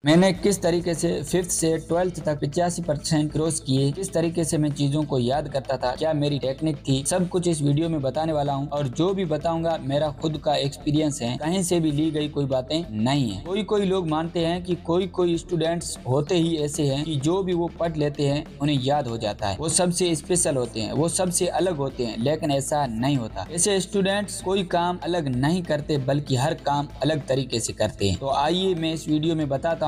मैंने किस तरीके से 5th से 12th तक 85% क्रॉस किए, किस तरीके से मैं चीजों को याद करता था, क्या मेरी टेक्निक थी, सब कुछ इस वीडियो में बताने वाला हूं। और जो भी बताऊंगा मेरा खुद का एक्सपीरियंस है, कहीं से भी ली गई कोई बातें नहीं है। कोई लोग मानते हैं कि कोई स्टूडेंट्स होते ही ऐसे हैं कि जो भी वो पढ़ लेते हैं उन्हें याद हो जाता है, वो सबसे स्पेशल होते हैं, वो सबसे अलग होते हैं, लेकिन ऐसा नहीं होता। ऐसे स्टूडेंट्स कोई काम अलग नहीं करते बल्कि हर काम अलग तरीके से करते हैं। तो आइए मैं इस वीडियो में बताता हूँ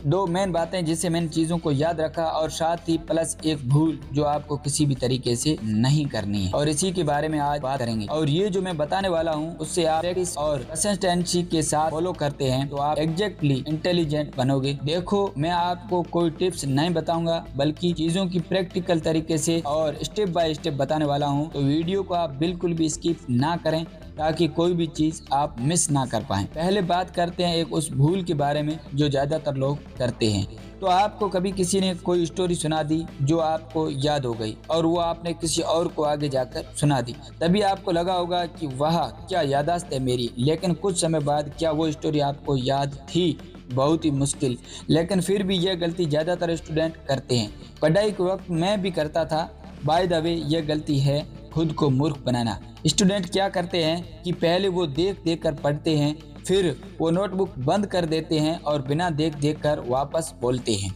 दो मेन बातें जिससे मैंने चीजों को याद रखा, और साथ ही प्लस एक भूल जो आपको किसी भी तरीके से नहीं करनी है, और इसी के बारे में आज बात करेंगे। और ये जो मैं बताने वाला हूँ उससे आप प्रैक्टिस और कंसिस्टेंसी के साथ फॉलो करते हैं तो आप एग्जैक्टली इंटेलिजेंट बनोगे। देखो, मैं आपको कोई टिप्स नहीं बताऊंगा बल्कि चीजों की प्रैक्टिकल तरीके से और स्टेप बाय स्टेप बताने वाला हूँ। तो वीडियो को आप बिल्कुल भी स्किप ना करें ताकि कोई भी चीज आप मिस ना कर पाएं। पहले बात करते हैं एक उस भूल के बारे में जो ज्यादातर लोग करते हैं। तो आपको कभी किसी ने कोई स्टोरी सुना दी जो आपको याद हो गई और वो आपने किसी और को आगे जाकर सुना दी, तभी आपको लगा होगा कि वाह क्या याददाश्त है मेरी। लेकिन कुछ समय बाद क्या वो स्टोरी आपको याद थी? बहुत ही मुश्किल। लेकिन फिर भी यह गलती ज्यादातर स्टूडेंट करते हैं। पढ़ाई के वक्त मैं भी करता था। बाय द वे, यह गलती है खुद को मूर्ख बनाना। स्टूडेंट क्या करते हैं कि पहले वो देख कर पढ़ते हैं, फिर वो नोटबुक बंद कर देते हैं और बिना देख कर वापस बोलते हैं,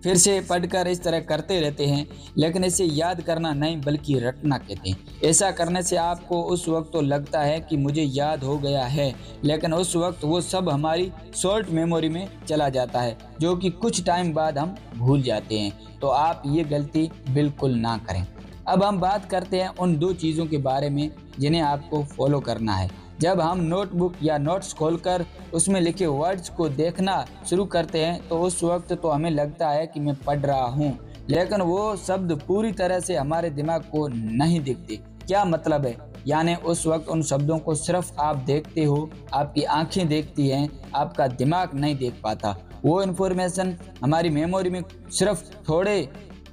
फिर से पढ़कर इस तरह करते रहते हैं। लेकिन इसे याद करना नहीं बल्कि रटना कहते हैं। ऐसा करने से आपको उस वक्त तो लगता है कि मुझे याद हो गया है, लेकिन उस वक्त वो सब हमारी शॉर्ट मेमोरी में चला जाता है जो कि कुछ टाइम बाद हम भूल जाते हैं। तो आप ये गलती बिल्कुल ना करें। अब हम बात करते हैं उन दो चीज़ों के बारे में जिन्हें आपको फॉलो करना है। जब हम नोटबुक या नोट्स खोलकर उसमें लिखे वर्ड्स को देखना शुरू करते हैं तो उस वक्त तो हमें लगता है कि मैं पढ़ रहा हूँ, लेकिन वो शब्द पूरी तरह से हमारे दिमाग को नहीं दिखते। क्या मतलब है? यानी उस वक्त उन शब्दों को सिर्फ आप देखते हो, आपकी आंखें देखती हैं, आपका दिमाग नहीं देख पाता। वो इन्फॉर्मेशन हमारी मेमोरी में सिर्फ थोड़े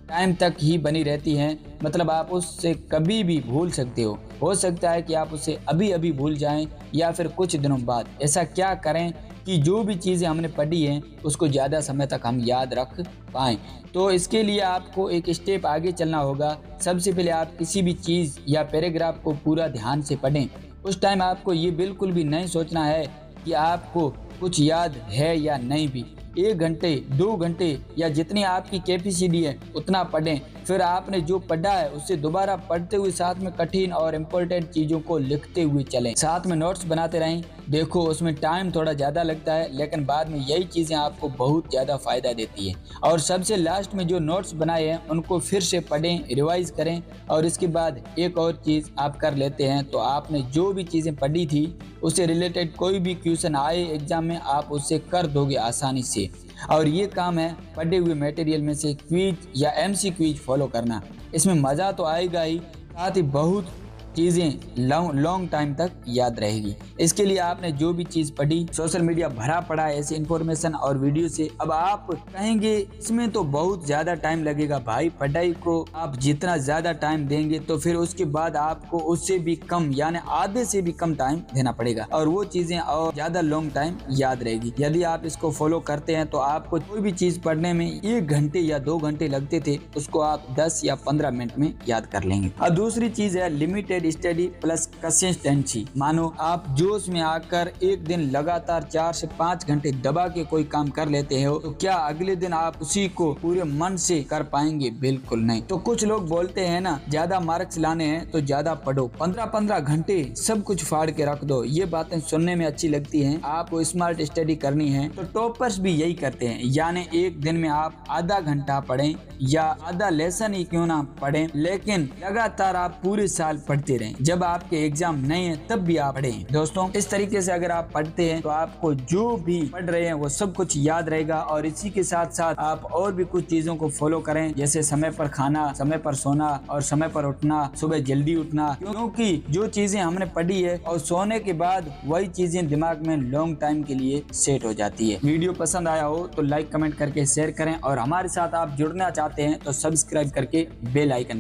टाइम तक ही बनी रहती हैं, मतलब आप उससे कभी भी भूल सकते हो सकता है कि आप उसे अभी भूल जाएं या फिर कुछ दिनों बाद। ऐसा क्या करें कि जो भी चीज़ें हमने पढ़ी हैं उसको ज़्यादा समय तक हम याद रख पाएँ। तो इसके लिए आपको एक स्टेप आगे चलना होगा। सबसे पहले आप किसी भी चीज़ या पैराग्राफ को पूरा ध्यान से पढ़ें। उस टाइम आपको ये बिल्कुल भी नहीं सोचना है कि आपको कुछ याद है या नहीं भी। 1 घंटे 2 घंटे या जितनी आपकी कैपेसिटी है उतना पढ़ें। फिर आपने जो पढ़ा है उससे दोबारा पढ़ते हुए साथ में कठिन और इम्पोर्टेंट चीज़ों को लिखते हुए चलें। साथ में नोट्स बनाते रहें। देखो, उसमें टाइम थोड़ा ज़्यादा लगता है लेकिन बाद में यही चीज़ें आपको बहुत ज़्यादा फ़ायदा देती है। और सबसे लास्ट में जो नोट्स बनाए हैं उनको फिर से पढ़ें, रिवाइज करें। और इसके बाद एक और चीज़ आप कर लेते हैं, तो आपने जो भी चीज़ें पढ़ी थी उससे रिलेटेड कोई भी क्वेश्चन आए एग्जाम में आप उससे कर दोगे आसानी से। और ये काम है पढ़े हुए मटेरियल में से क्विज या एमसी क्विज फॉलो करना। इसमें मज़ा तो आएगा ही, साथ ही बहुत चीज़ें लॉन्ग टाइम तक याद रहेगी। इसके लिए आपने जो भी चीज़ पढ़ी, सोशल मीडिया भरा पड़ा है ऐसी इन्फॉर्मेशन और वीडियो से। अब आप कहेंगे इसमें तो बहुत ज़्यादा टाइम लगेगा। भाई, पढ़ाई को आप जितना ज़्यादा टाइम देंगे तो फिर उसके बाद आपको उससे भी कम यानी आधे से भी कम टाइम देना पड़ेगा और वो चीज़ें और ज़्यादा लॉन्ग टाइम याद रहेगी। यदि आप इसको फॉलो करते हैं तो आपको कोई भी चीज़ पढ़ने में 1 घंटे या 2 घंटे लगते थे उसको आप 10 या 15 मिनट में याद कर लेंगे। और दूसरी चीज़ है लिमिटेड स्टडी प्लस कंसिस्टेंसी। मानो आप जोश में आकर एक दिन लगातार 4 से 5 घंटे दबा के कोई काम कर लेते हो, तो क्या अगले दिन आप उसी को पूरे मन से कर पाएंगे? बिल्कुल नहीं। तो कुछ लोग बोलते हैं ना, ज्यादा मार्क्स लाने हैं तो ज्यादा पढ़ो, 15-15 घंटे सब कुछ फाड़ के रख दो। ये बातें सुनने में अच्छी लगती हैं। आपको स्मार्ट स्टडी करनी है तो टॉपर्स भी यही करते हैं, यानी एक दिन में आप आधा घंटा पढ़ें या आधा लेसन ही क्यों ना पढ़ें, लेकिन लगातार आप पूरे साल पढ़ते रहें। जब आपके एग्जाम नहीं है तब भी आप पढ़ें। दोस्तों, इस तरीके से अगर आप पढ़ते हैं तो आपको जो भी पढ़ रहे हैं वो सब कुछ याद रहेगा। और इसी के साथ साथ आप और भी कुछ चीजों को फॉलो करें, जैसे समय पर खाना, समय पर सोना और समय पर उठना, सुबह जल्दी उठना, क्योंकि जो चीजें हमने पढ़ी है और सोने के बाद वही चीजें दिमाग में लॉन्ग टाइम के लिए सेट हो जाती है। वीडियो पसंद आया हो तो लाइक कमेंट करके शेयर करें, और हमारे साथ आप जुड़ना चाहते हैं तो सब्सक्राइब करके बेल आइकन